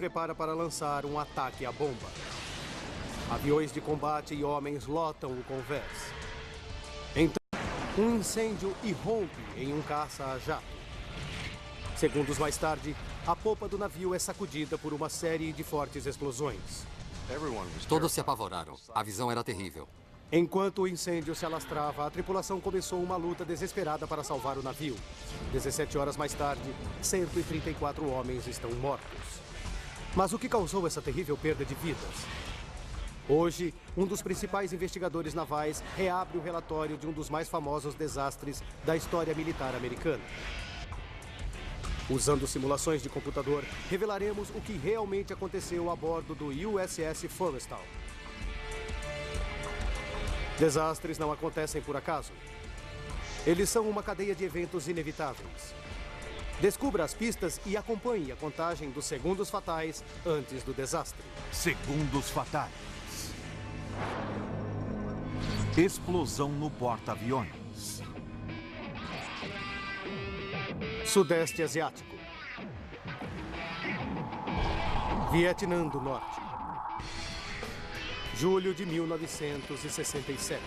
prepara para lançar um ataque à bomba. Aviões de combate e homens lotam o convés. Então, um incêndio irrompe em um caça a jato. Segundos mais tarde, a popa do navio é sacudida por uma série de fortes explosões. Todos se apavoraram. A visão era terrível. Enquanto o incêndio se alastrava, a tripulação começou uma luta desesperada para salvar o navio. 17 horas mais tarde, 134 homens estão mortos. Mas o que causou essa terrível perda de vidas? Hoje, um dos principais investigadores navais reabre o relatório de um dos mais famosos desastres da história militar americana. Usando simulações de computador, revelaremos o que realmente aconteceu a bordo do USS Forrestal. Desastres não acontecem por acaso. Eles são uma cadeia de eventos inevitáveis. Descubra as pistas e acompanhe a contagem dos segundos fatais antes do desastre. Segundos fatais. Explosão no porta-aviões. Sudeste Asiático. Vietnã do Norte. Julho de 1967.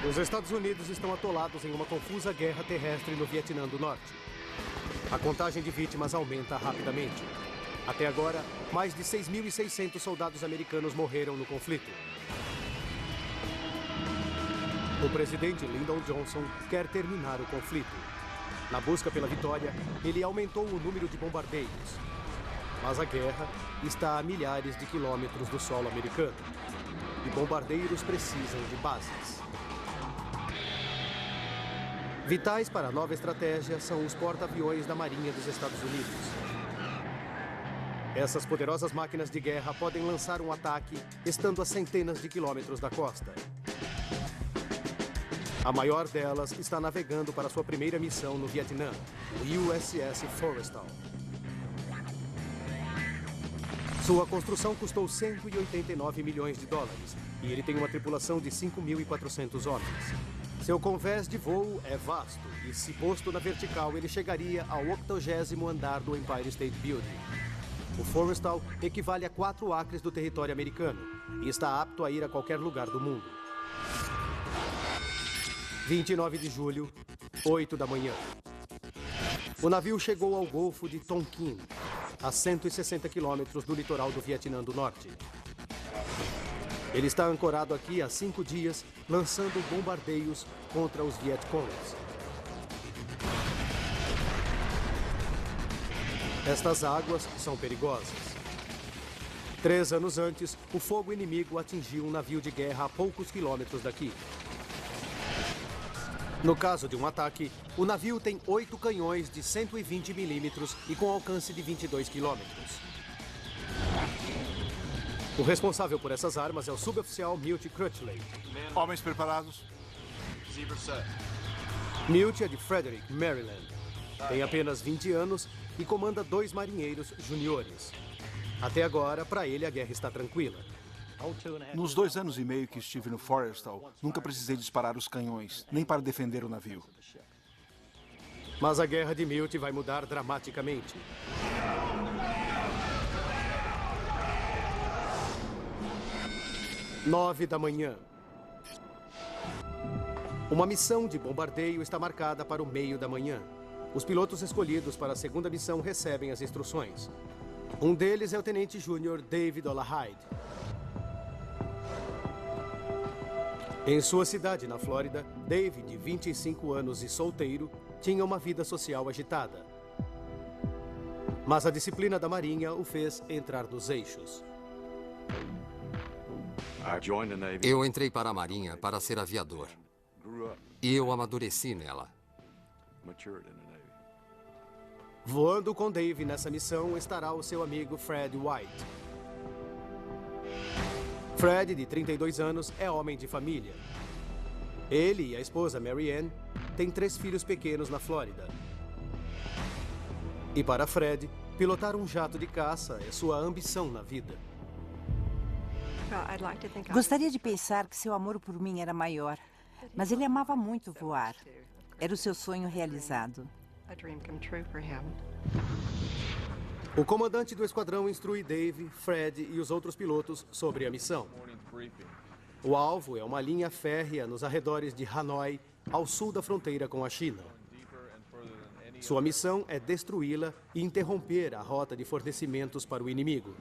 Os Estados Unidos estão atolados em uma confusa guerra terrestre no Vietnã do Norte. A contagem de vítimas aumenta rapidamente. Até agora, mais de 6.600 soldados americanos morreram no conflito. O presidente Lyndon Johnson quer terminar o conflito. Na busca pela vitória, ele aumentou o número de bombardeios. Mas a guerra está a milhares de quilômetros do solo americano. E bombardeiros precisam de bases. Vitais para a nova estratégia são os porta-aviões da Marinha dos Estados Unidos. Essas poderosas máquinas de guerra podem lançar um ataque estando a centenas de quilômetros da costa. A maior delas está navegando para sua primeira missão no Vietnã, o USS Forrestal. Sua construção custou 189 milhões de dólares e ele tem uma tripulação de 5.400 homens. Seu convés de voo é vasto e, se posto na vertical, ele chegaria ao 80º andar do Empire State Building. O Forrestal equivale a 4 acres do território americano e está apto a ir a qualquer lugar do mundo. 29 de julho, 8 da manhã. O navio chegou ao Golfo de Tonkin, a 160 quilômetros do litoral do Vietnã do Norte. Ele está ancorado aqui há 5 dias, lançando bombardeios contra os Vietcongs. Estas águas são perigosas. 3 anos antes, o fogo inimigo atingiu um navio de guerra a poucos quilômetros daqui. No caso de um ataque, o navio tem 8 canhões de 120 milímetros e com alcance de 22 quilômetros. O responsável por essas armas é o suboficial Milt Crutchley. Homens preparados? Milt é de Frederick, Maryland. Tem apenas 20 anos e comanda 2 marinheiros juniores. Até agora, para ele, a guerra está tranquila. Nos 2 anos e meio que estive no Forrestal, nunca precisei disparar os canhões, nem para defender o navio. Mas a guerra de Milt vai mudar dramaticamente. Nove da manhã. Uma missão de bombardeio está marcada para o meio da manhã. Os pilotos escolhidos para a segunda missão recebem as instruções. Um deles é o Tenente Júnior David Olahyde. Em sua cidade, na Flórida, David, de 25 anos e solteiro, tinha uma vida social agitada. Mas a disciplina da Marinha o fez entrar nos eixos. Eu entrei para a Marinha para ser aviador. E eu amadureci nela. Voando com Dave nessa missão estará o seu amigo Fred White. Fred, de 32 anos, é homem de família. Ele e a esposa Mary Ann têm 3 filhos pequenos na Flórida. E para Fred, pilotar um jato de caça é sua ambição na vida. Gostaria de pensar que seu amor por mim era maior, mas ele amava muito voar. Era o seu sonho realizado. O comandante do esquadrão instrui Dave, Fred e os outros pilotos sobre a missão. O alvo é uma linha férrea nos arredores de Hanoi, ao sul da fronteira com a China. Sua missão é destruí-la e interromper a rota de fornecimentos para o inimigo.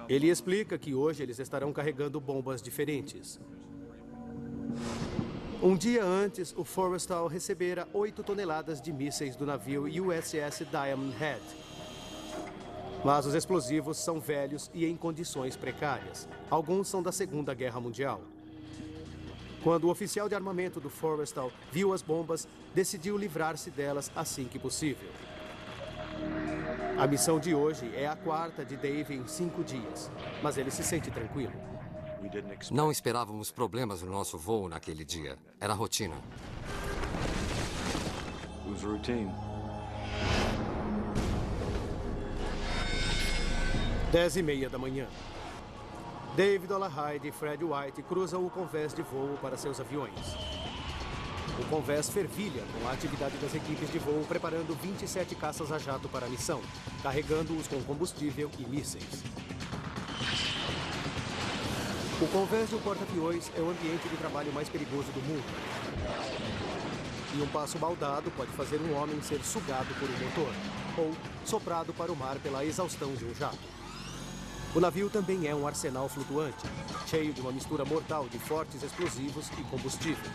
Ele explica que hoje eles estarão carregando bombas diferentes. Um dia antes, o Forrestal recebera 8 toneladas de mísseis do navio USS Diamond Head. Mas os explosivos são velhos e em condições precárias. Alguns são da Segunda Guerra Mundial. Quando o oficial de armamento do Forrestal viu as bombas, decidiu livrar-se delas assim que possível. A missão de hoje é a 4ª de Dave em 5 dias, mas ele se sente tranquilo. Não esperávamos problemas no nosso voo naquele dia. Era rotina. 10h30 da manhã. Dave Dolarhyde e Fred White cruzam o convés de voo para seus aviões. O convés fervilha com a atividade das equipes de voo preparando 27 caças a jato para a missão, carregando-os com combustível e mísseis. O convés de um porta-aviões é o ambiente de trabalho mais perigoso do mundo. E um passo mal dado pode fazer um homem ser sugado por um motor, ou soprado para o mar pela exaustão de um jato. O navio também é um arsenal flutuante, cheio de uma mistura mortal de fortes explosivos e combustível.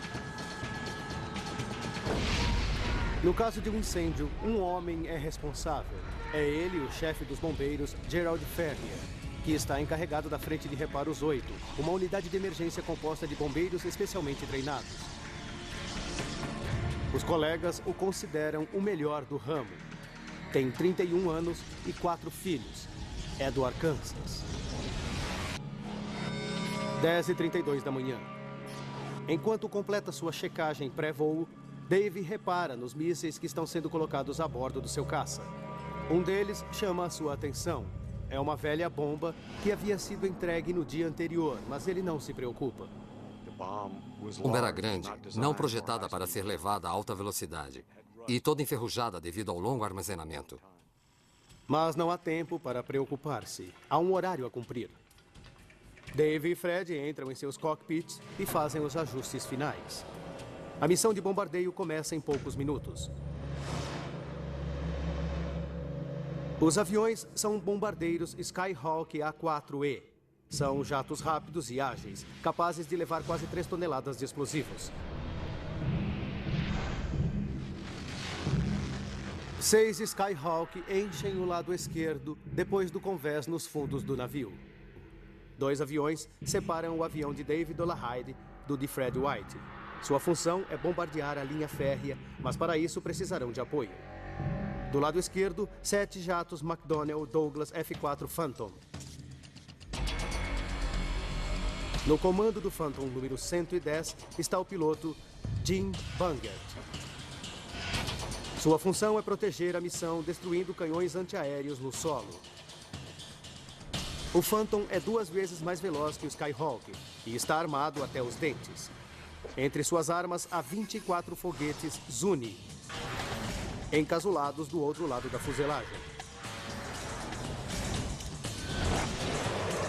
No caso de um incêndio, um homem é responsável. É ele o chefe dos bombeiros, Gerald Ferrier, que está encarregado da Frente de Reparos 8, uma unidade de emergência composta de bombeiros especialmente treinados. Os colegas o consideram o melhor do ramo. Tem 31 anos e 4 filhos. É do Arkansas. 10h32 da manhã. Enquanto completa sua checagem pré-voo, Dave repara nos mísseis que estão sendo colocados a bordo do seu caça. Um deles chama a sua atenção. É uma velha bomba que havia sido entregue no dia anterior, mas ele não se preocupa. A bomba era grande, não projetada para ser levada a alta velocidade, e toda enferrujada devido ao longo armazenamento. Mas não há tempo para preocupar-se. Há um horário a cumprir. Dave e Fred entram em seus cockpits e fazem os ajustes finais. A missão de bombardeio começa em poucos minutos. Os aviões são bombardeiros Skyhawk A4E. São jatos rápidos e ágeis, capazes de levar quase 3 toneladas de explosivos. 6 Skyhawk enchem o lado esquerdo depois do convés nos fundos do navio. 2 aviões separam o avião de Dave Dolarhyde do de Fred White. Sua função é bombardear a linha férrea, mas para isso precisarão de apoio. Do lado esquerdo, 7 jatos McDonnell Douglas F-4 Phantom. No comando do Phantom número 110 está o piloto Jim Bungert. Sua função é proteger a missão destruindo canhões antiaéreos no solo. O Phantom é 2 vezes mais veloz que o Skyhawk e está armado até os dentes. Entre suas armas há 24 foguetes Zuni, encasulados do outro lado da fuselagem.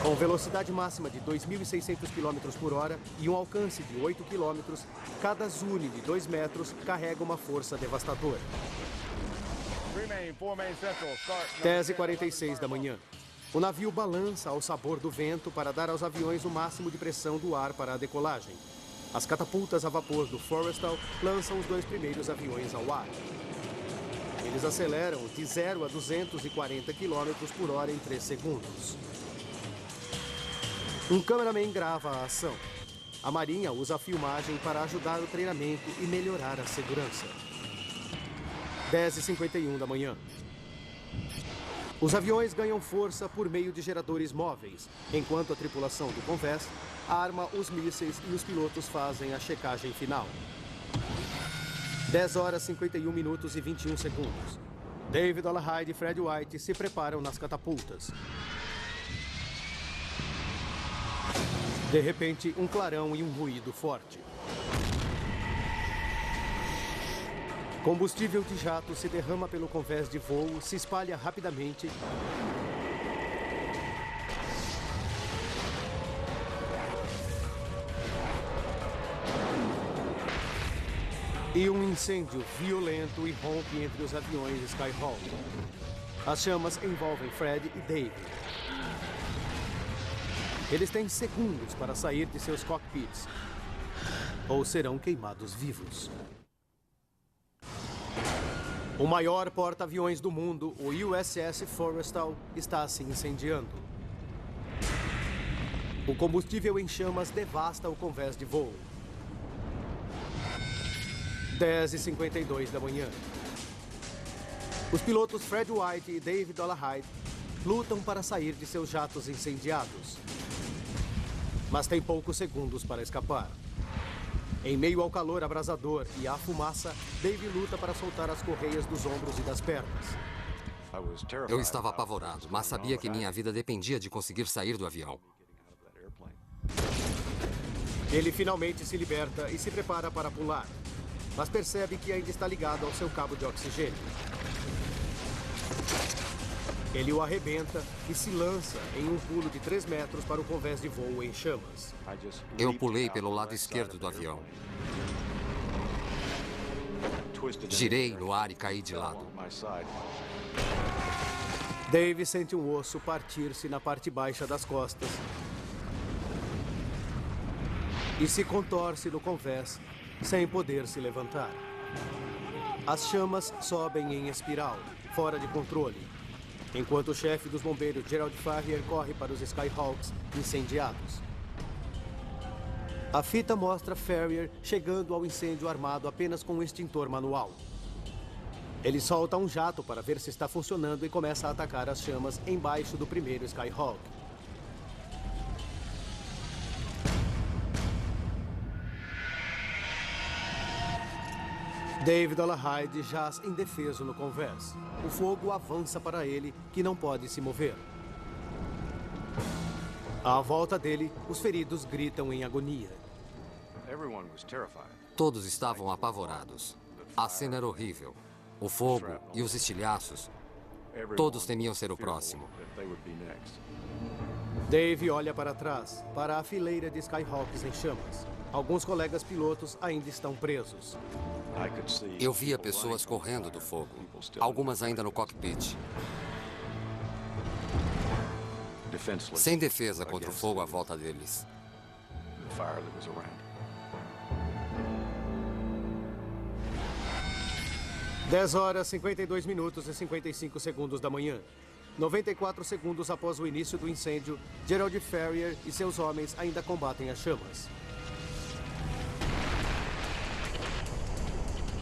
Com velocidade máxima de 2.600 km por hora e um alcance de 8 km, cada Zuni de 2 metros carrega uma força devastadora. 10h46 da manhã. O navio balança ao sabor do vento para dar aos aviões o máximo de pressão do ar para a decolagem. As catapultas a vapor do Forrestal lançam os 2 primeiros aviões ao ar. Eles aceleram de 0 a 240 km por hora em 3 segundos. Um cameraman grava a ação. A Marinha usa a filmagem para ajudar o treinamento e melhorar a segurança. 10h51 da manhã. Os aviões ganham força por meio de geradores móveis, enquanto a tripulação do convés arma os mísseis e os pilotos fazem a checagem final. 10h51 e 21 segundos. Dave Dolarhyde e Fred White se preparam nas catapultas. De repente, um clarão e um ruído forte. Combustível de jato se derrama pelo convés de voo, se espalha rapidamente e um incêndio violento irrompe entre os aviões Skyhawk. As chamas envolvem Fred e Dave. Eles têm segundos para sair de seus cockpits ou serão queimados vivos. O maior porta-aviões do mundo, o USS Forrestal, está se incendiando. O combustível em chamas devasta o convés de voo. 10h52 da manhã. Os pilotos Fred White e Dave Dolarhyde lutam para sair de seus jatos incendiados. Mas têm poucos segundos para escapar. Em meio ao calor abrasador e à fumaça, Dave luta para soltar as correias dos ombros e das pernas. Eu estava apavorado, mas sabia que minha vida dependia de conseguir sair do avião. Ele finalmente se liberta e se prepara para pular, mas percebe que ainda está ligado ao seu cabo de oxigênio. Ele o arrebenta e se lança em um pulo de 3 metros para o convés de voo em chamas. Eu pulei pelo lado esquerdo do avião. Girei no ar e caí de lado. Dave sente um osso partir-se na parte baixa das costas e se contorce no convés sem poder se levantar. As chamas sobem em espiral, fora de controle, enquanto o chefe dos bombeiros, Gerald Farrier, corre para os Skyhawks incendiados. A fita mostra Farrier chegando ao incêndio armado apenas com um extintor manual. Ele solta um jato para ver se está funcionando e começa a atacar as chamas embaixo do primeiro Skyhawk. Dave Dolarhyde jaz indefeso no convés. O fogo avança para ele, que não pode se mover. À volta dele, os feridos gritam em agonia. Todos estavam apavorados. A cena era horrível. O fogo e os estilhaços. Todos temiam ser o próximo. Dave olha para trás, para a fileira de Skyhawks em chamas. Alguns colegas pilotos ainda estão presos. Eu via pessoas correndo do fogo, algumas ainda no cockpit. Sem defesa contra o fogo à volta deles. 10h52 e 55 segundos da manhã. 94 segundos após o início do incêndio, Gerald Farrier e seus homens ainda combatem as chamas.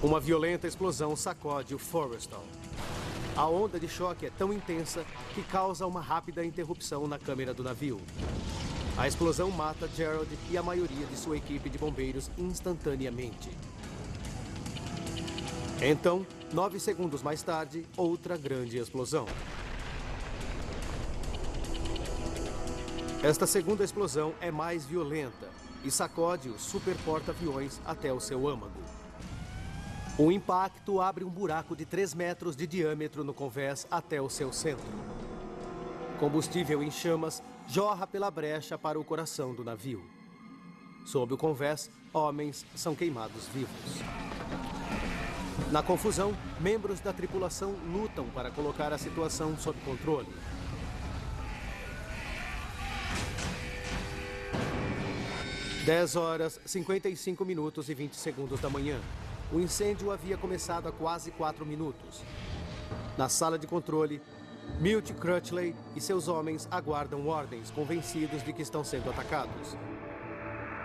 Uma violenta explosão sacode o Forrestal. A onda de choque é tão intensa que causa uma rápida interrupção na câmera do navio. A explosão mata Gerald e a maioria de sua equipe de bombeiros instantaneamente. Então, 9 segundos mais tarde, outra grande explosão. Esta segunda explosão é mais violenta e sacode o super porta-aviões até o seu âmago. O impacto abre um buraco de 3 metros de diâmetro no convés até o seu centro. Combustível em chamas jorra pela brecha para o coração do navio. Sob o convés, homens são queimados vivos. Na confusão, membros da tripulação lutam para colocar a situação sob controle. Dez horas, 55 minutos e 20 segundos da manhã. O incêndio havia começado há quase 4 minutos. Na sala de controle, Milt Crutchley e seus homens aguardam ordens, convencidos de que estão sendo atacados.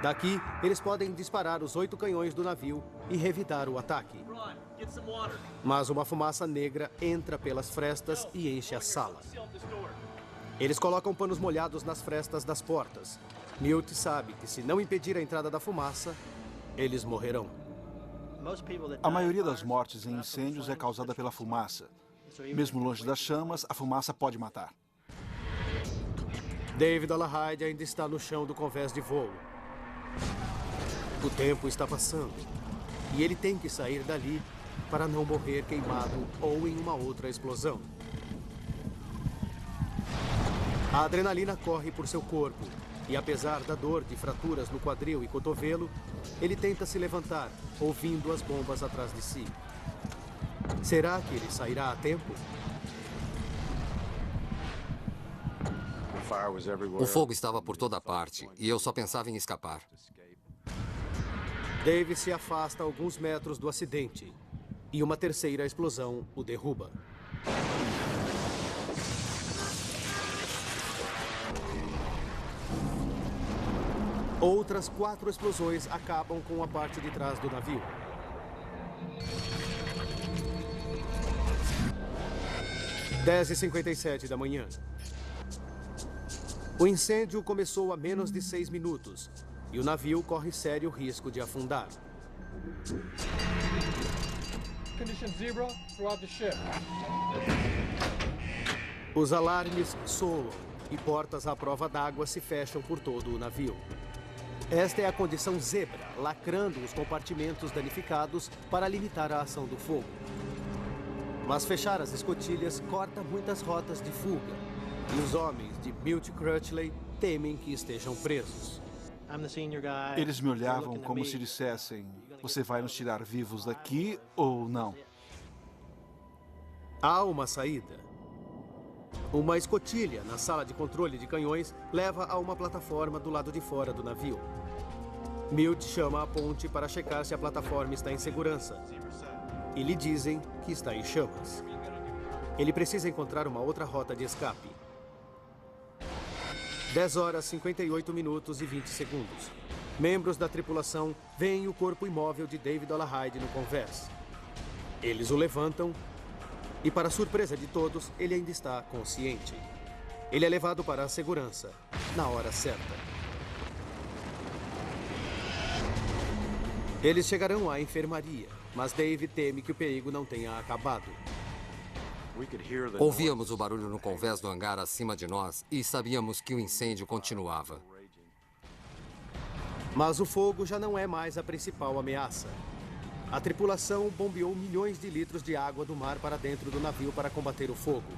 Daqui, eles podem disparar os 8 canhões do navio e revidar o ataque. Mas uma fumaça negra entra pelas frestas e enche a sala. Eles colocam panos molhados nas frestas das portas. Milt sabe que se não impedir a entrada da fumaça, eles morrerão. A maioria das mortes em incêndios é causada pela fumaça. Mesmo longe das chamas, a fumaça pode matar. Dave Dolarhyde ainda está no chão do convés de voo. O tempo está passando e ele tem que sair dali para não morrer queimado ou em uma outra explosão. A adrenalina corre por seu corpo e, apesar da dor de fraturas no quadril e cotovelo, ele tenta se levantar, ouvindo as bombas atrás de si. Será que ele sairá a tempo? O fogo estava por toda parte e eu só pensava em escapar. Dave se afasta alguns metros do acidente e uma terceira explosão o derruba. Outras 4 explosões acabam com a parte de trás do navio. Às 10h57 da manhã. O incêndio começou a menos de 6 minutos e o navio corre sério risco de afundar. Condition zero throughout the ship. Os alarmes soam e portas à prova d'água se fecham por todo o navio. Esta é a condição zebra, lacrando os compartimentos danificados para limitar a ação do fogo. Mas fechar as escotilhas corta muitas rotas de fuga. E os homens de Milt Crutchley temem que estejam presos. Eles me olhavam como se dissessem: você vai nos tirar vivos daqui ou não? Há uma saída. Uma escotilha na sala de controle de canhões leva a uma plataforma do lado de fora do navio. Milt chama a ponte para checar se a plataforma está em segurança. E lhe dizem que está em chamas. Ele precisa encontrar uma outra rota de escape. 10h58 e 20 segundos. Membros da tripulação veem o corpo imóvel de David Olarheide no convés. Eles o levantam e, para surpresa de todos, ele ainda está consciente. Ele é levado para a segurança, na hora certa. Eles chegarão à enfermaria, mas Dave teme que o perigo não tenha acabado. Ouvíamos o barulho no convés do hangar acima de nós e sabíamos que o incêndio continuava. Mas o fogo já não é mais a principal ameaça. A tripulação bombeou milhões de litros de água do mar para dentro do navio para combater o fogo.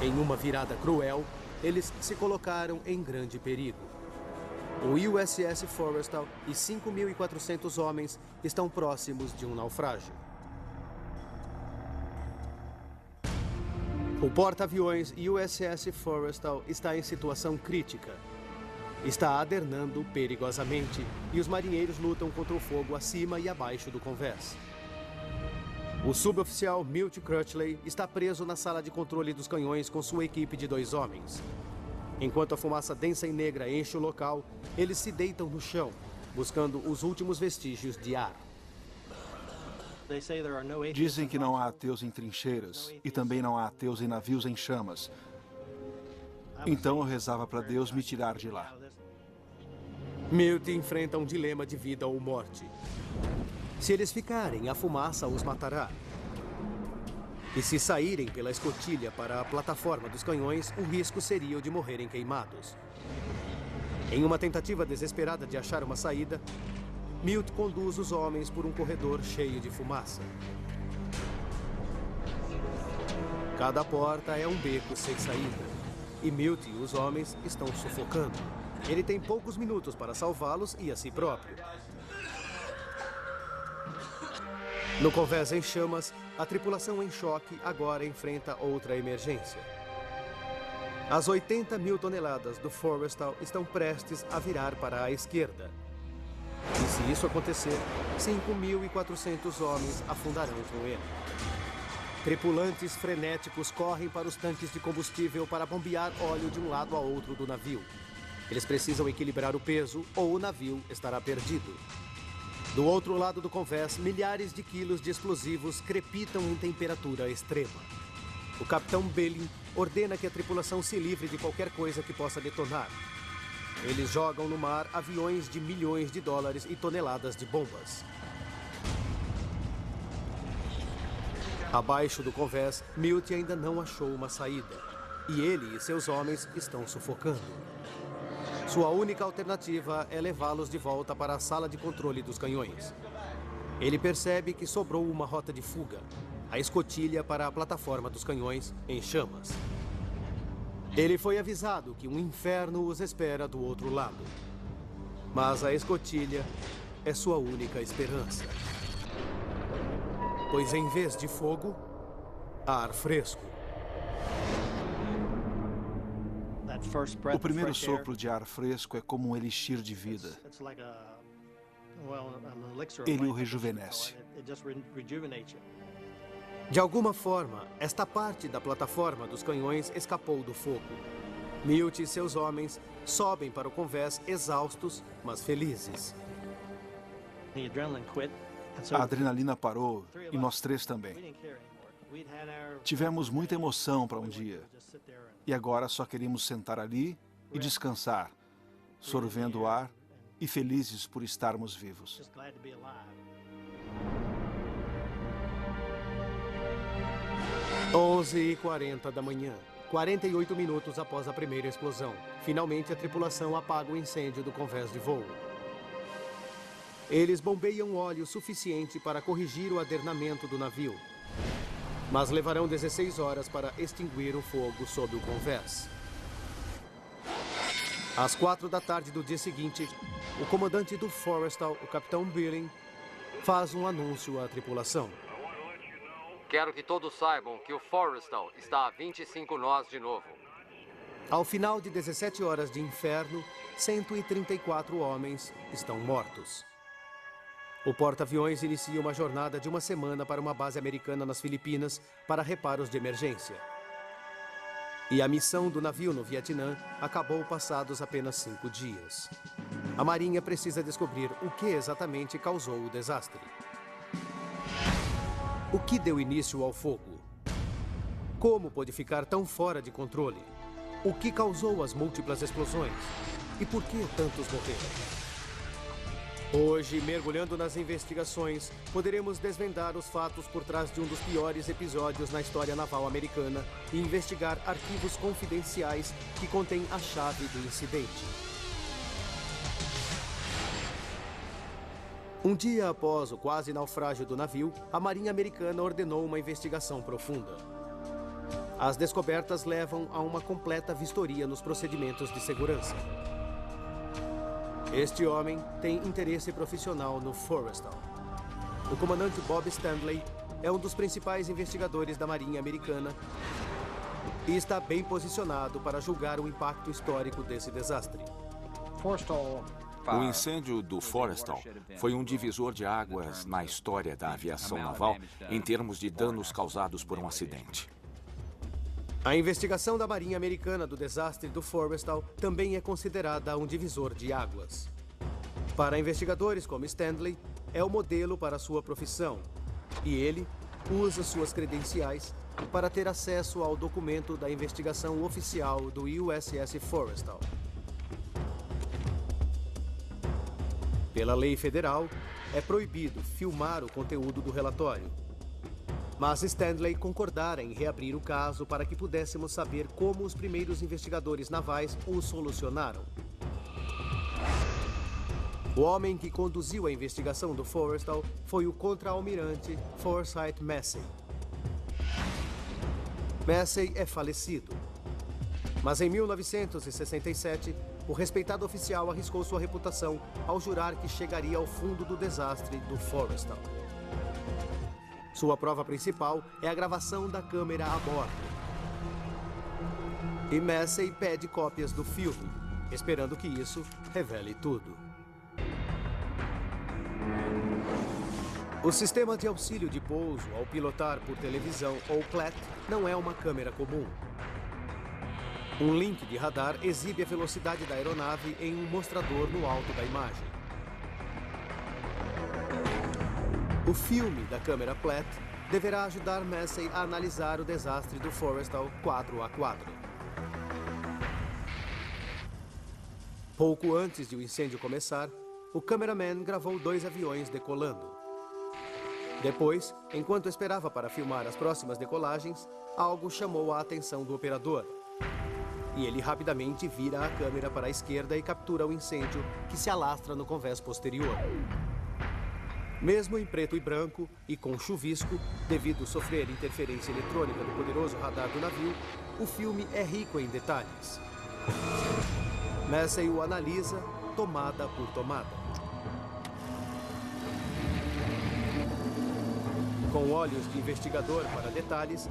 Em uma virada cruel, eles se colocaram em grande perigo. O USS Forrestal e 5.400 homens estão próximos de um naufrágio. O porta-aviões USS Forrestal está em situação crítica. Está adernando perigosamente e os marinheiros lutam contra o fogo acima e abaixo do convés. O suboficial Milt Crutchley está preso na sala de controle dos canhões com sua equipe de 2 homens. Enquanto a fumaça densa e negra enche o local, eles se deitam no chão, buscando os últimos vestígios de ar. Dizem que não há ateus em trincheiras e também não há ateus em navios em chamas. Então eu rezava para Deus me tirar de lá. Milt enfrenta um dilema de vida ou morte. Se eles ficarem, a fumaça os matará. E se saírem pela escotilha para a plataforma dos canhões, o risco seria o de morrerem queimados. Em uma tentativa desesperada de achar uma saída, Milt conduz os homens por um corredor cheio de fumaça. Cada porta é um beco sem saída. E Milt e os homens estão sufocando. Ele tem poucos minutos para salvá-los e a si próprio. No convés em chamas, a tripulação em choque agora enfrenta outra emergência. As 80 mil toneladas do Forrestal estão prestes a virar para a esquerda. E se isso acontecer, 5.400 homens afundarão com ele. Tripulantes frenéticos correm para os tanques de combustível para bombear óleo de um lado a outro do navio. Eles precisam equilibrar o peso ou o navio estará perdido. Do outro lado do convés, milhares de quilos de explosivos crepitam em temperatura extrema. O capitão Belling ordena que a tripulação se livre de qualquer coisa que possa detonar. Eles jogam no mar aviões de milhões de dólares e toneladas de bombas. Abaixo do convés, Milt ainda não achou uma saída. E ele e seus homens estão sufocando. Sua única alternativa é levá-los de volta para a sala de controle dos canhões. Ele percebe que sobrou uma rota de fuga, a escotilha para a plataforma dos canhões em chamas. Ele foi avisado que um inferno os espera do outro lado. Mas a escotilha é sua única esperança. Pois em vez de fogo, ar fresco. O primeiro sopro de ar fresco é como um elixir de vida. Ele o rejuvenesce. De alguma forma, esta parte da plataforma dos canhões escapou do fogo. Milt e seus homens sobem para o convés exaustos, mas felizes. A adrenalina parou e nós três também. Tivemos muita emoção para um dia. E agora só queríamos sentar ali e descansar, sorvendo o ar e felizes por estarmos vivos. 11h40 da manhã, 48 minutos após a primeira explosão. Finalmente, a tripulação apaga o incêndio do convés de voo. Eles bombeiam óleo suficiente para corrigir o adernamento do navio. Mas levarão 16 horas para extinguir o fogo sob o convés. Às 4 da tarde do dia seguinte, o comandante do Forrestal, o capitão Billing, faz um anúncio à tripulação. Quero que todos saibam que o Forrestal está a 25 nós de novo. Ao final de 17 horas de inferno, 134 homens estão mortos. O porta-aviões inicia uma jornada de uma semana para uma base americana nas Filipinas para reparos de emergência. E a missão do navio no Vietnã acabou passados apenas 5 dias. A Marinha precisa descobrir o que exatamente causou o desastre. O que deu início ao fogo? Como pôde ficar tão fora de controle? O que causou as múltiplas explosões? E por que tantos morreram? Hoje, mergulhando nas investigações, poderemos desvendar os fatos por trás de um dos piores episódios na história naval americana e investigar arquivos confidenciais que contêm a chave do incidente. Um dia após o quase naufrágio do navio, a Marinha Americana ordenou uma investigação profunda. As descobertas levam a uma completa vistoria nos procedimentos de segurança. Este homem tem interesse profissional no Forrestal. O comandante Bob Stanley é um dos principais investigadores da Marinha Americana e está bem posicionado para julgar o impacto histórico desse desastre. O incêndio do Forrestal foi um divisor de águas na história da aviação naval em termos de danos causados por um acidente. A investigação da Marinha Americana do desastre do Forrestal também é considerada um divisor de águas. Para investigadores como Stanley, é o modelo para sua profissão, e ele usa suas credenciais para ter acesso ao documento da investigação oficial do USS Forrestal. Pela lei federal, é proibido filmar o conteúdo do relatório. Mas Stanley concordara em reabrir o caso para que pudéssemos saber como os primeiros investigadores navais o solucionaram. O homem que conduziu a investigação do Forrestal foi o contra-almirante Forsyth Massey. Massey é falecido. Mas em 1967, o respeitado oficial arriscou sua reputação ao jurar que chegaria ao fundo do desastre do Forrestal. Sua prova principal é a gravação da câmera a bordo. E Massey pede cópias do filme, esperando que isso revele tudo. O sistema de auxílio de pouso ao pilotar por televisão ou PLAT não é uma câmera comum. Um link de radar exibe a velocidade da aeronave em um mostrador no alto da imagem. O filme da câmera PLAT deverá ajudar Massey a analisar o desastre do Forrestal 4A4. Pouco antes de o incêndio começar, o cameraman gravou 2 aviões decolando. Depois, enquanto esperava para filmar as próximas decolagens, algo chamou a atenção do operador. E ele rapidamente vira a câmera para a esquerda e captura o incêndio que se alastra no convés posterior. Mesmo em preto e branco e com chuvisco, devido sofrer interferência eletrônica do poderoso radar do navio, o filme é rico em detalhes. Massey o analisa tomada por tomada. Com olhos de investigador para detalhes,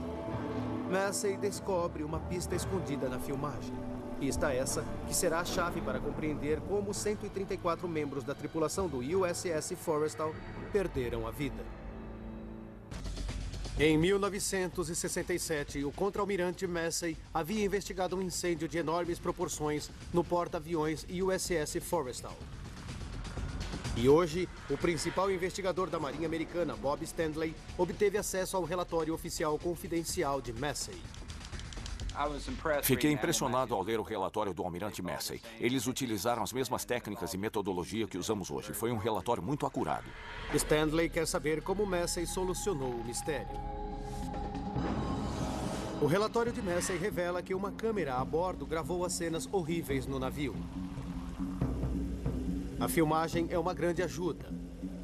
Massey descobre uma pista escondida na filmagem. Pista essa que será a chave para compreender como 134 membros da tripulação do USS Forrestal perderam a vida. Em 1967, o contra-almirante Massey havia investigado um incêndio de enormes proporções no porta-aviões USS Forrestal. E hoje, o principal investigador da Marinha Americana, Bob Stanley, obteve acesso ao relatório oficial confidencial de Massey. Fiquei impressionado ao ler o relatório do almirante Massey. Eles utilizaram as mesmas técnicas e metodologia que usamos hoje. Foi um relatório muito acurado. Stanley quer saber como Massey solucionou o mistério. O relatório de Massey revela que uma câmera a bordo gravou as cenas horríveis no navio. A filmagem é uma grande ajuda,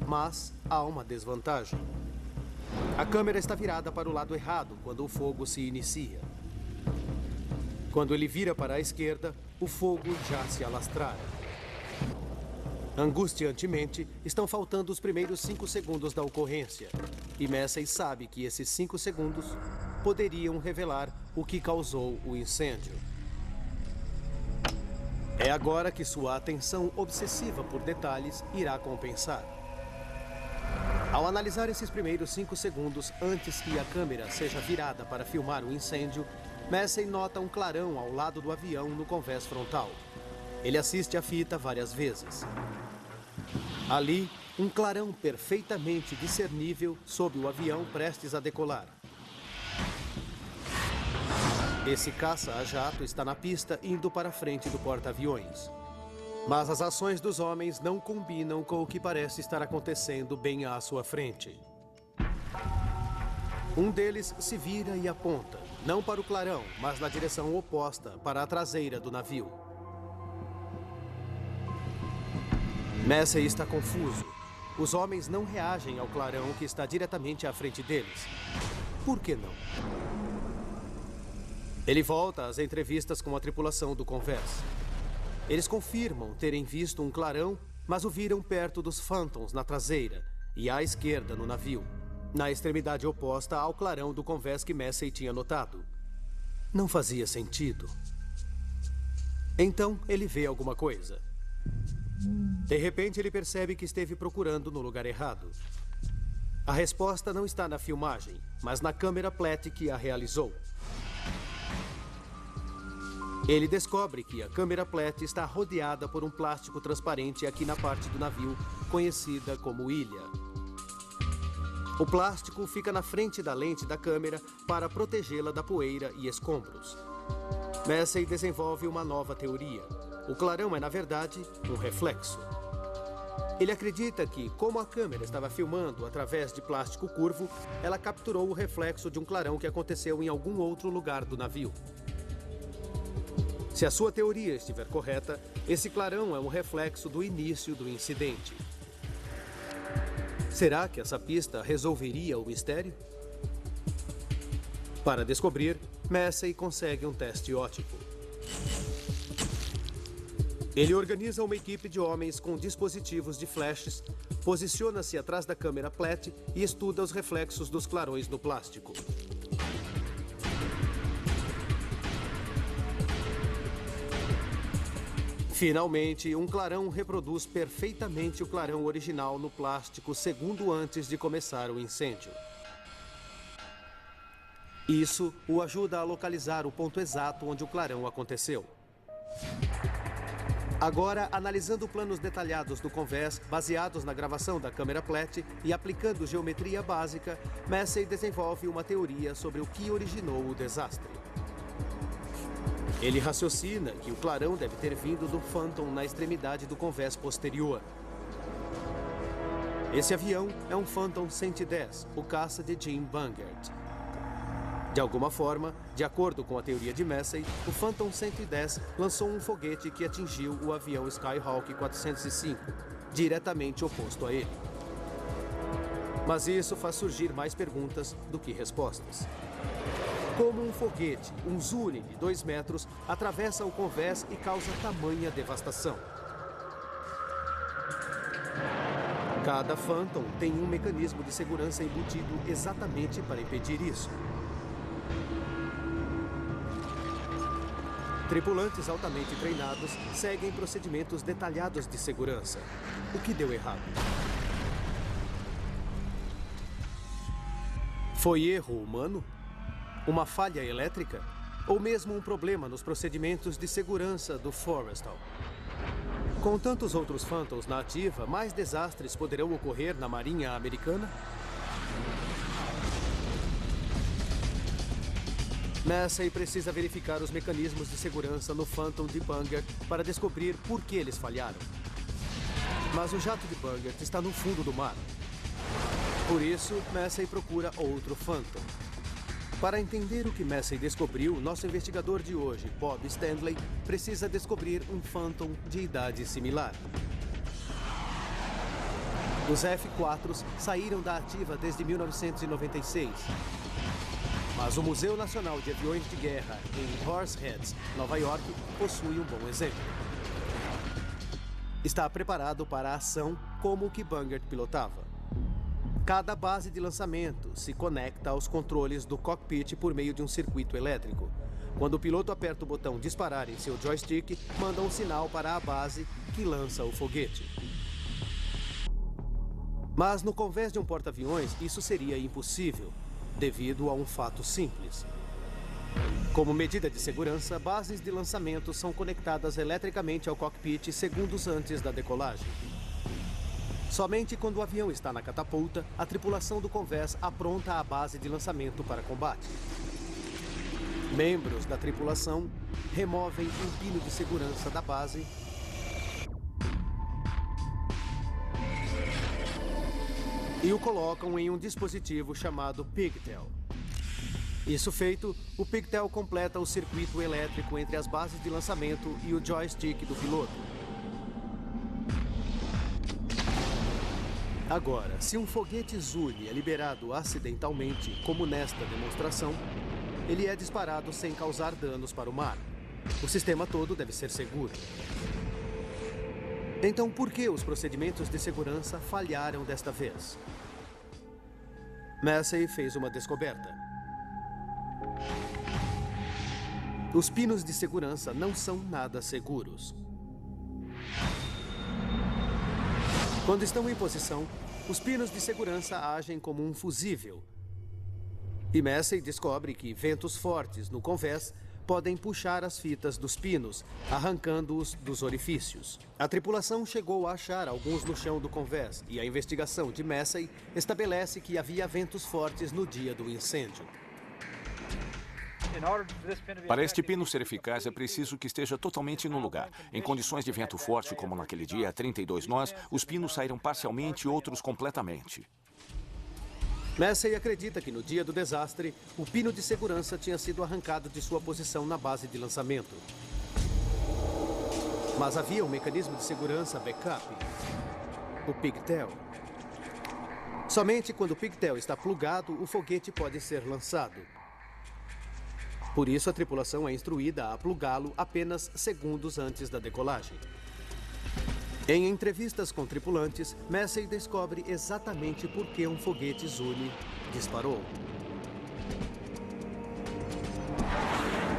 mas há uma desvantagem. A câmera está virada para o lado errado quando o fogo se inicia. Quando ele vira para a esquerda, o fogo já se alastrara. Angustiantemente, estão faltando os primeiros 5 segundos da ocorrência. E Massey sabe que esses 5 segundos poderiam revelar o que causou o incêndio. É agora que sua atenção obsessiva por detalhes irá compensar. Ao analisar esses primeiros 5 segundos antes que a câmera seja virada para filmar o incêndio, Massey nota um clarão ao lado do avião no convés frontal. Ele assiste a fita várias vezes. Ali, um clarão perfeitamente discernível sob o avião prestes a decolar. Esse caça a jato está na pista indo para a frente do porta-aviões. Mas as ações dos homens não combinam com o que parece estar acontecendo bem à sua frente. Um deles se vira e aponta, não para o clarão, mas na direção oposta, para a traseira do navio. Massey está confuso. Os homens não reagem ao clarão que está diretamente à frente deles. Por que não? Ele volta às entrevistas com a tripulação do convés. Eles confirmam terem visto um clarão, mas o viram perto dos Phantoms na traseira e à esquerda no navio, na extremidade oposta ao clarão do convés que Massey tinha notado. Não fazia sentido. Então, ele vê alguma coisa. De repente, ele percebe que esteve procurando no lugar errado. A resposta não está na filmagem, mas na câmera Platt que a realizou. Ele descobre que a câmera Platt está rodeada por um plástico transparente aqui na parte do navio, conhecida como ilha. O plástico fica na frente da lente da câmera para protegê-la da poeira e escombros. Massey desenvolve uma nova teoria. O clarão é, na verdade, um reflexo. Ele acredita que, como a câmera estava filmando através de plástico curvo, ela capturou o reflexo de um clarão que aconteceu em algum outro lugar do navio. Se a sua teoria estiver correta, esse clarão é um reflexo do início do incidente. Será que essa pista resolveria o mistério? Para descobrir, Massey consegue um teste óptico. Ele organiza uma equipe de homens com dispositivos de flashes, posiciona-se atrás da câmera Platt e estuda os reflexos dos clarões no plástico. Finalmente, um clarão reproduz perfeitamente o clarão original no plástico segundo antes de começar o incêndio. Isso o ajuda a localizar o ponto exato onde o clarão aconteceu. Agora, analisando planos detalhados do convés, baseados na gravação da câmera Platt e aplicando geometria básica, Massey desenvolve uma teoria sobre o que originou o desastre. Ele raciocina que o clarão deve ter vindo do Phantom na extremidade do convés posterior. Esse avião é um Phantom 110, o caça de Jim Bungert. De alguma forma, de acordo com a teoria de Massey, o Phantom 110 lançou um foguete que atingiu o avião Skyhawk 405, diretamente oposto a ele. Mas isso faz surgir mais perguntas do que respostas. Como um foguete, um Zuni de 2 metros, atravessa o convés e causa tamanha devastação? Cada Phantom tem um mecanismo de segurança embutido exatamente para impedir isso. Tripulantes altamente treinados seguem procedimentos detalhados de segurança. O que deu errado? Foi erro humano? Uma falha elétrica? Ou mesmo um problema nos procedimentos de segurança do Forrestal? Com tantos outros Phantoms na ativa, mais desastres poderão ocorrer na Marinha Americana? Massey precisa verificar os mecanismos de segurança no Phantom de Bungert para descobrir por que eles falharam. Mas o jato de Bungert está no fundo do mar. Por isso, Massey procura outro Phantom. Para entender o que Massey descobriu, nosso investigador de hoje, Bob Stanley, precisa descobrir um Phantom de idade similar. Os F-4s saíram da ativa desde 1996. Mas o Museu Nacional de Aviões de Guerra, em Horseheads, Nova York, possui um bom exemplo. Está preparado para a ação como o que Bungert pilotava. Cada base de lançamento se conecta aos controles do cockpit por meio de um circuito elétrico. Quando o piloto aperta o botão disparar em seu joystick, manda um sinal para a base que lança o foguete. Mas no convés de um porta-aviões, isso seria impossível, devido a um fato simples. Como medida de segurança, bases de lançamento são conectadas eletricamente ao cockpit segundos antes da decolagem. Somente quando o avião está na catapulta, a tripulação do convés apronta a base de lançamento para combate. Membros da tripulação removem um pino de segurança da base e o colocam em um dispositivo chamado Pigtail. Isso feito, o Pigtail completa o circuito elétrico entre as bases de lançamento e o joystick do piloto. Agora, se um foguete Zuni é liberado acidentalmente, como nesta demonstração, ele é disparado sem causar danos para o mar. O sistema todo deve ser seguro. Então, por que os procedimentos de segurança falharam desta vez? Massey fez uma descoberta. Os pinos de segurança não são nada seguros. Quando estão em posição, os pinos de segurança agem como um fusível. E Massey descobre que ventos fortes no convés podem puxar as fitas dos pinos, arrancando-os dos orifícios. A tripulação chegou a achar alguns no chão do convés e a investigação de Massey estabelece que havia ventos fortes no dia do incêndio. Para este pino ser eficaz, é preciso que esteja totalmente no lugar. Em condições de vento forte, como naquele dia, a 32 nós, os pinos saíram parcialmente e outros completamente. Massey acredita que no dia do desastre, o pino de segurança tinha sido arrancado de sua posição na base de lançamento. Mas havia um mecanismo de segurança backup, o Pigtail. Somente quando o Pigtail está plugado, o foguete pode ser lançado. Por isso, a tripulação é instruída a plugá-lo apenas segundos antes da decolagem. Em entrevistas com tripulantes, Massey descobre exatamente por que um foguete Zuni disparou.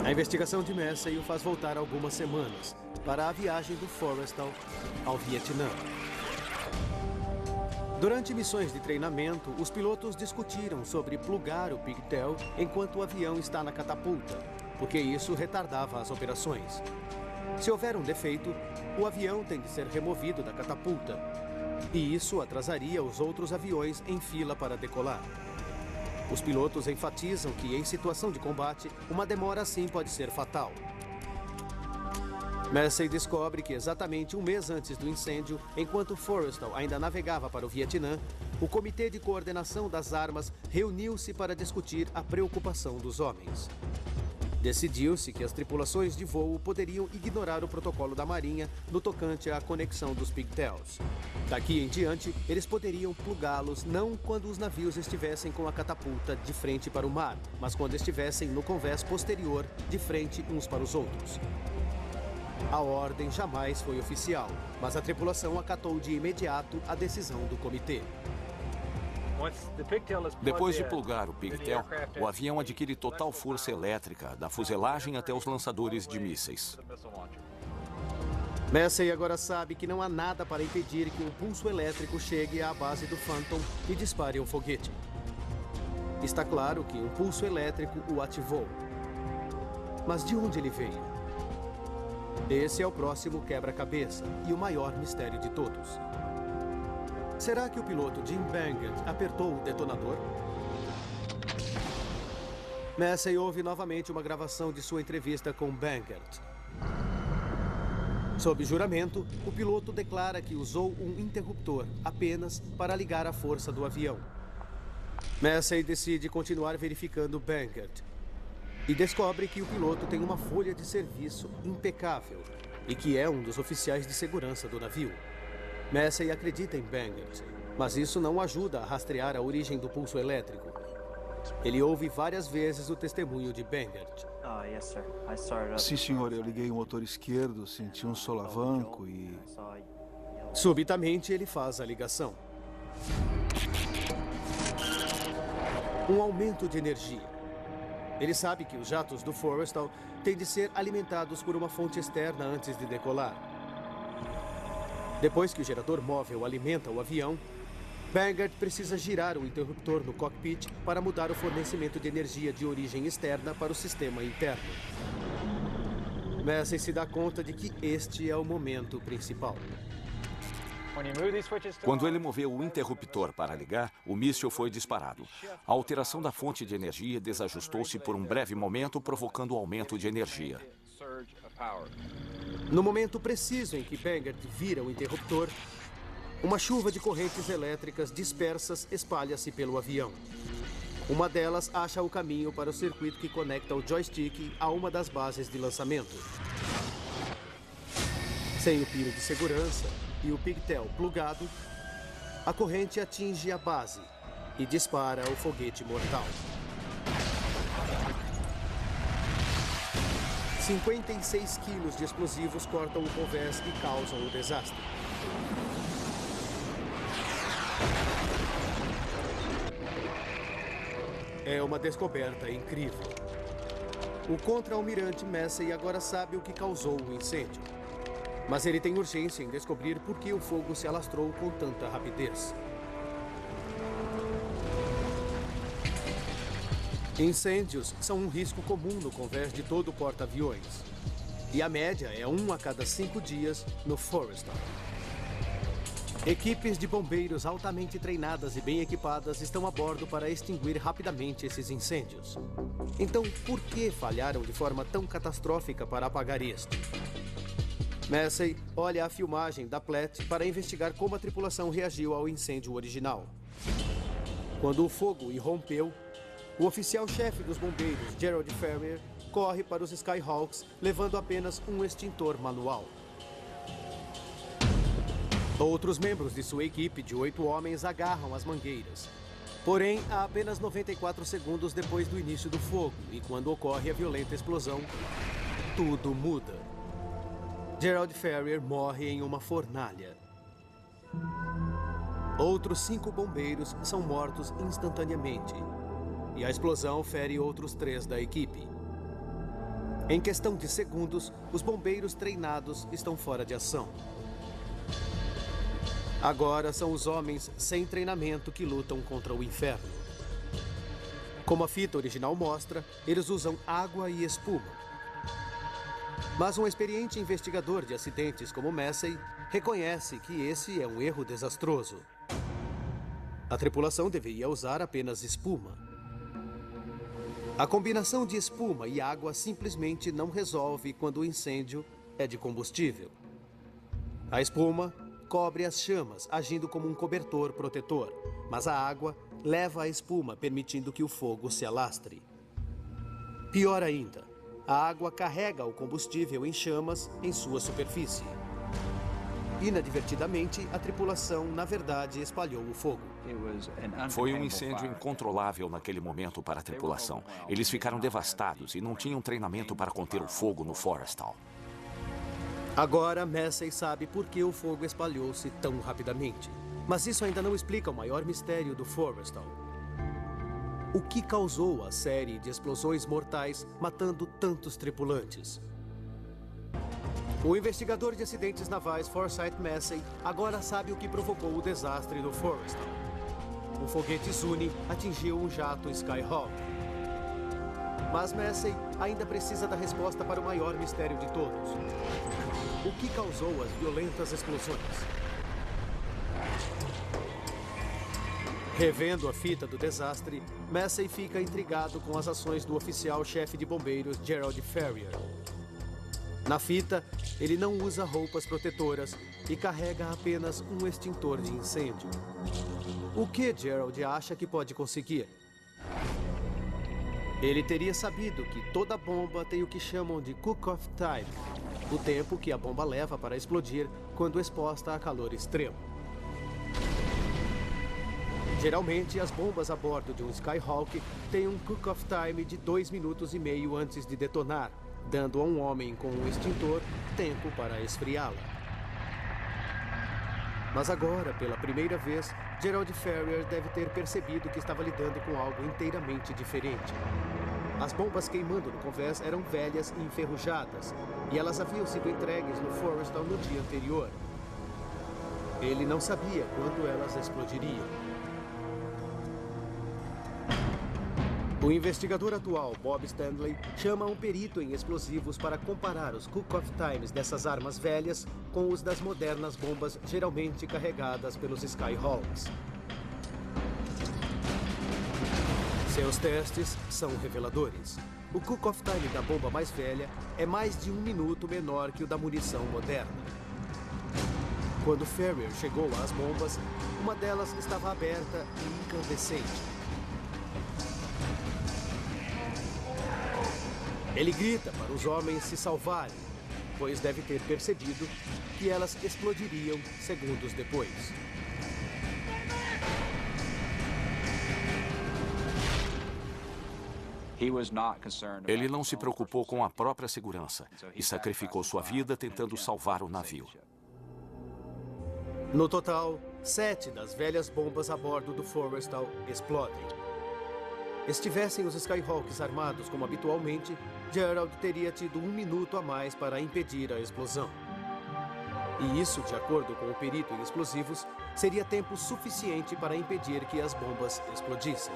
A investigação de Massey o faz voltar algumas semanas para a viagem do Forrestal ao Vietnã. Durante missões de treinamento, os pilotos discutiram sobre plugar o Pigtail enquanto o avião está na catapulta, porque isso retardava as operações. Se houver um defeito, o avião tem de ser removido da catapulta, e isso atrasaria os outros aviões em fila para decolar. Os pilotos enfatizam que, em situação de combate, uma demora assim pode ser fatal. Massey descobre que exatamente um mês antes do incêndio, enquanto Forrestal ainda navegava para o Vietnã, o Comitê de Coordenação das Armas reuniu-se para discutir a preocupação dos homens. Decidiu-se que as tripulações de voo poderiam ignorar o protocolo da Marinha no tocante à conexão dos pigtails. Daqui em diante, eles poderiam plugá-los não quando os navios estivessem com a catapulta de frente para o mar, mas quando estivessem no convés posterior, de frente uns para os outros. A ordem jamais foi oficial, mas a tripulação acatou de imediato a decisão do comitê. Depois de plugar o pigtail, o avião adquire total força elétrica, da fuselagem até os lançadores de mísseis. Massey agora sabe que não há nada para impedir que um pulso elétrico chegue à base do Phantom e dispare um foguete. Está claro que um pulso elétrico o ativou. Mas de onde ele veio? Esse é o próximo quebra-cabeça e o maior mistério de todos. Será que o piloto Jim Bankert apertou o detonador? Massey ouve novamente uma gravação de sua entrevista com Bankert. Sob juramento, o piloto declara que usou um interruptor apenas para ligar a força do avião. Massey decide continuar verificando Bankert e descobre que o piloto tem uma folha de serviço impecável e que é um dos oficiais de segurança do navio. Massey acredita em Bankert, mas isso não ajuda a rastrear a origem do pulso elétrico. Ele ouve várias vezes o testemunho de Bankert. Sim, senhor, eu liguei o motor esquerdo, senti um solavanco e... Subitamente, ele faz a ligação. Um aumento de energia. Ele sabe que os jatos do Forrestal têm de ser alimentados por uma fonte externa antes de decolar. Depois que o gerador móvel alimenta o avião, Bankert precisa girar o interruptor no cockpit para mudar o fornecimento de energia de origem externa para o sistema interno. Massey se dá conta de que este é o momento principal. Quando ele moveu o interruptor para ligar, o míssil foi disparado. A alteração da fonte de energia desajustou-se por um breve momento, provocando o aumento de energia. No momento preciso em que Bankert vira o interruptor, uma chuva de correntes elétricas dispersas espalha-se pelo avião. Uma delas acha o caminho para o circuito que conecta o joystick a uma das bases de lançamento. Sem o pino de segurança e o pigtail plugado, a corrente atinge a base e dispara o foguete mortal. 56 quilos de explosivos cortam o convés e causam o desastre. É uma descoberta incrível. O contra-almirante Massey agora sabe o que causou o incêndio. Mas ele tem urgência em descobrir por que o fogo se alastrou com tanta rapidez. Incêndios são um risco comum no convés de todo porta-aviões. E a média é 1 a cada 5 dias no Forrestal. Equipes de bombeiros altamente treinadas e bem equipadas estão a bordo para extinguir rapidamente esses incêndios. Então, por que falharam de forma tão catastrófica para apagar este? Massey olha a filmagem da Platt para investigar como a tripulação reagiu ao incêndio original. Quando o fogo irrompeu, o oficial-chefe dos bombeiros, Gerald Ferrier, corre para os Skyhawks, levando apenas um extintor manual. Outros membros de sua equipe de 8 homens agarram as mangueiras. Porém, há apenas 94 segundos depois do início do fogo, e quando ocorre a violenta explosão, tudo muda. Gerald Ferrier morre em uma fornalha. Outros 5 bombeiros são mortos instantaneamente. E a explosão fere outros 3 da equipe. Em questão de segundos, os bombeiros treinados estão fora de ação. Agora são os homens sem treinamento que lutam contra o inferno. Como a fita original mostra, eles usam água e espuma. Mas um experiente investigador de acidentes como Massey reconhece que esse é um erro desastroso. A tripulação deveria usar apenas espuma. A combinação de espuma e água simplesmente não resolve quando o incêndio é de combustível. A espuma cobre as chamas, agindo como um cobertor protetor, mas a água leva a espuma, permitindo que o fogo se alastre. Pior ainda, a água carrega o combustível em chamas em sua superfície. Inadvertidamente, a tripulação, na verdade, espalhou o fogo. Foi um incêndio incontrolável naquele momento para a tripulação. Eles ficaram devastados e não tinham treinamento para conter o fogo no Forrestal. Agora, Massey sabe por que o fogo espalhou-se tão rapidamente. Mas isso ainda não explica o maior mistério do Forrestal. O que causou a série de explosões mortais matando tantos tripulantes? O investigador de acidentes navais Forsyth Massey agora sabe o que provocou o desastre do Forrestal. Um foguete Zuni atingiu um jato Skyhawk. Mas Massey ainda precisa da resposta para o maior mistério de todos. O que causou as violentas explosões? Revendo a fita do desastre, Massey fica intrigado com as ações do oficial-chefe de bombeiros Gerald Ferrier. Na fita, ele não usa roupas protetoras e carrega apenas um extintor de incêndio. O que Gerald acha que pode conseguir? Ele teria sabido que toda bomba tem o que chamam de cook-off time, o tempo que a bomba leva para explodir quando exposta a calor extremo. Geralmente, as bombas a bordo de um Skyhawk têm um cook-off time de 2,5 minutos antes de detonar, dando a um homem com um extintor tempo para esfriá-la. Mas agora, pela primeira vez, Gerald Ferrier deve ter percebido que estava lidando com algo inteiramente diferente. As bombas queimando no convés eram velhas e enferrujadas, e elas haviam sido entregues no Forrestal no dia anterior. Ele não sabia quando elas explodiriam. O investigador atual, Bob Stanley, chama um perito em explosivos para comparar os cook-off times dessas armas velhas com os das modernas bombas geralmente carregadas pelos Skyhawks. Seus testes são reveladores. O cook-off time da bomba mais velha é mais de 1 minuto menor que o da munição moderna. Quando Ferrier chegou às bombas, uma delas estava aberta e incandescente. Ele grita para os homens se salvarem, pois deve ter percebido que elas explodiriam segundos depois. Ele não se preocupou com a própria segurança e sacrificou sua vida tentando salvar o navio. No total, 7 das velhas bombas a bordo do Forrestal explodem. Estivessem os Skyhawks armados como habitualmente, Gerald teria tido 1 minuto a mais para impedir a explosão. E isso, de acordo com o perito em explosivos, seria tempo suficiente para impedir que as bombas explodissem.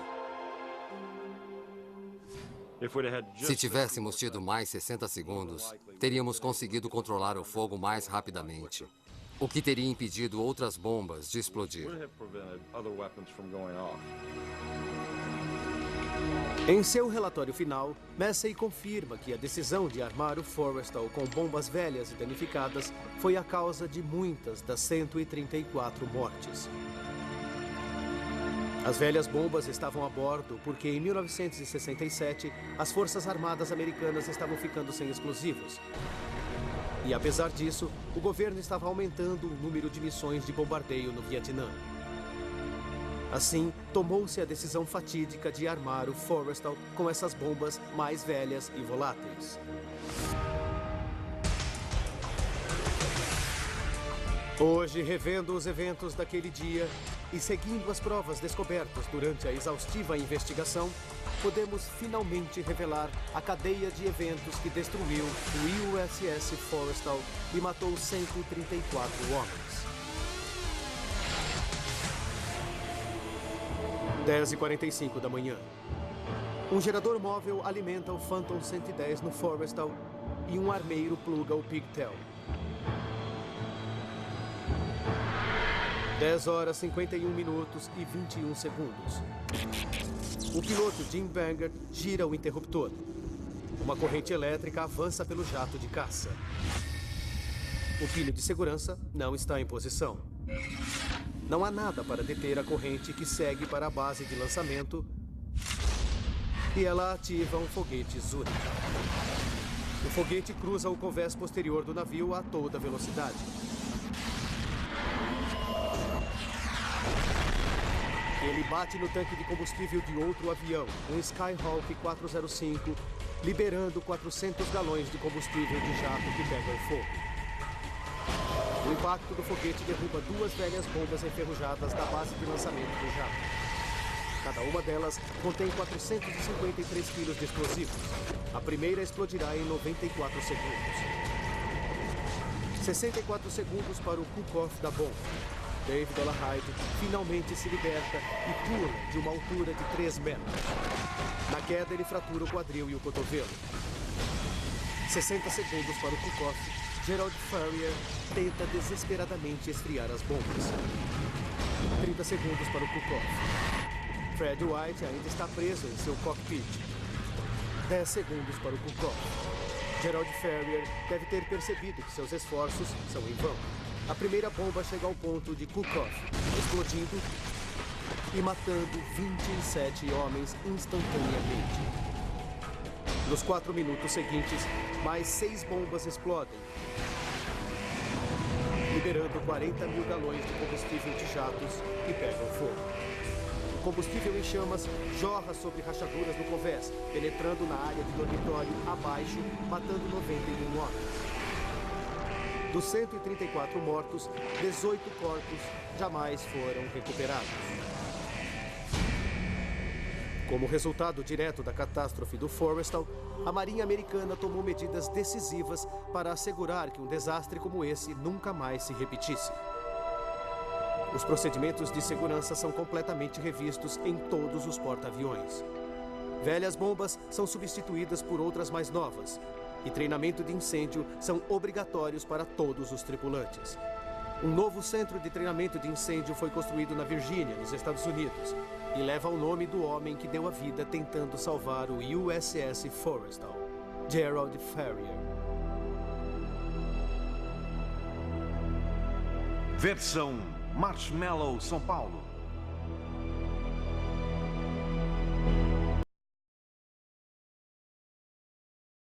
Se tivéssemos tido mais 60 segundos, teríamos conseguido controlar o fogo mais rapidamente, o que teria impedido outras bombas de explodir. Em seu relatório final, Massey confirma que a decisão de armar o Forrestal com bombas velhas e danificadas foi a causa de muitas das 134 mortes. As velhas bombas estavam a bordo porque, em 1967, as Forças Armadas Americanas estavam ficando sem explosivos. E, apesar disso, o governo estava aumentando o número de missões de bombardeio no Vietnã. Assim, tomou-se a decisão fatídica de armar o Forrestal com essas bombas mais velhas e voláteis. Hoje, revendo os eventos daquele dia e seguindo as provas descobertas durante a exaustiva investigação, podemos finalmente revelar a cadeia de eventos que destruiu o USS Forrestal e matou 134 homens. 10h45 da manhã. Um gerador móvel alimenta o Phantom 110 no Forrestal e um armeiro pluga o Pigtail. 10h51 e 21 segundos. O piloto Jim Banger gira o interruptor. Uma corrente elétrica avança pelo jato de caça. O pino de segurança não está em posição. Não há nada para deter a corrente que segue para a base de lançamento e ela ativa um foguete Zuni. O foguete cruza o convés posterior do navio a toda velocidade. Ele bate no tanque de combustível de outro avião, um Skyhawk 405, liberando 400 galões de combustível de jato que pegam fogo. O impacto do foguete derruba duas velhas bombas enferrujadas da base de lançamento do jato. Cada uma delas contém 453 quilos de explosivos. A primeira explodirá em 94 segundos. 64 segundos para o cook-off da bomba. Dave Dolarhyde finalmente se liberta e pula de uma altura de 3 metros. Na queda, ele fratura o quadril e o cotovelo. 60 segundos para o cook-off. Gerald Ferrier tenta desesperadamente esfriar as bombas. 30 segundos para o cook-off. Fred White ainda está preso em seu cockpit. 10 segundos para o cook-off. Gerald Ferrier deve ter percebido que seus esforços são em vão. A primeira bomba chega ao ponto de cook-off, explodindo e matando 27 homens instantaneamente. Nos 4 minutos seguintes, mais 6 bombas explodem, liberando 40 mil galões de combustível de jatos que pegam fogo. O combustível em chamas jorra sobre rachaduras no convés, penetrando na área de dormitório abaixo, matando 91 homens. Dos 134 mortos, 18 corpos jamais foram recuperados. Como resultado direto da catástrofe do Forrestal, a Marinha Americana tomou medidas decisivas para assegurar que um desastre como esse nunca mais se repetisse. Os procedimentos de segurança são completamente revistos em todos os porta-aviões. Velhas bombas são substituídas por outras mais novas, e treinamento de incêndio são obrigatórios para todos os tripulantes. Um novo centro de treinamento de incêndio foi construído na Virgínia, nos Estados Unidos, e leva o nome do homem que deu a vida tentando salvar o USS Forrestal, Gerald Ferrier. Versão Marshmallow São Paulo.